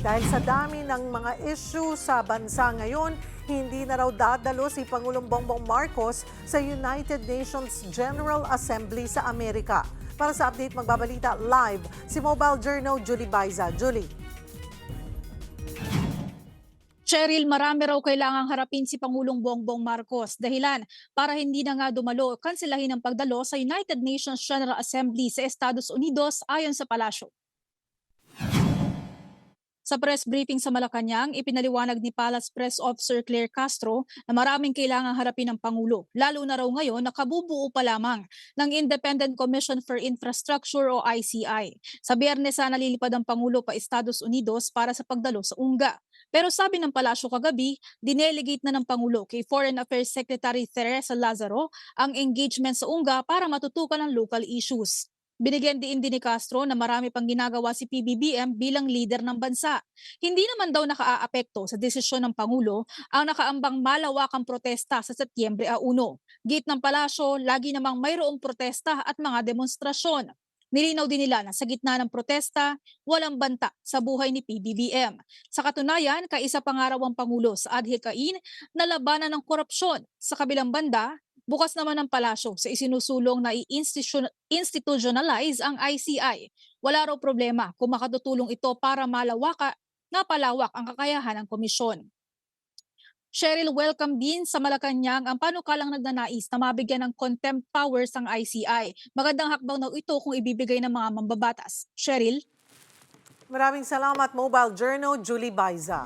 Dahil sa dami ng mga issue sa bansa ngayon, hindi na raw dadalo si Pangulong Bongbong Marcos sa United Nations General Assembly sa Amerika. Para sa update, magbabalita live si Mobile Journal Julie Baiza. Julie. Cheryl, marami raw kailangang harapin si Pangulong Bongbong Marcos. Dahilan para hindi na nga dumalo, kanselahin ang pagdalo sa United Nations General Assembly sa Estados Unidos ayon sa palasyo. Sa press briefing sa Malacanang, ipinaliwanag ni Palace Press Officer Claire Castro na maraming kailangang harapin ng Pangulo, lalo na raw ngayon nakabubuo pa lamang ng Independent Commission for Infrastructure o ICI. Sa Biyernes nalilipad ang Pangulo pa Estados Unidos para sa pagdalo sa UNGA. Pero sabi ng palasyo kagabi, dinelegate na ng Pangulo kay Foreign Affairs Secretary Teresa Lazaro ang engagement sa UNGA para matutukan ang local issues. Binigyan din ni Castro na marami pang ginagawa si PBBM bilang leader ng bansa. Hindi naman daw nakaaapekto sa desisyon ng Pangulo ang nakaambang malawakang protesta sa Setyembre 1. Git ng palasyo, lagi namang mayroong protesta at mga demonstrasyon. Nilinaw din nila na sa gitna ng protesta, walang banta sa buhay ni PBBM. Sa katunayan, kaisa pangaraw ang Pangulo sa adhikain na labanan ng korupsyon. Sa kabilang banda, bukas naman ang palasyo sa isinusulong na i-institutionalize ang ICI. Wala raw problema kung makatutulong ito para palawak ang kakayahan ng komisyon. Cheryl, welcome din sa Malacanang ang panukalang nagnanais na mabigyan ng contempt powers ang ICI. Magandang hakbang na ito kung ibibigay ng mga mambabatas. Cheryl? Maraming salamat, Mobile Journal Julie Baiza.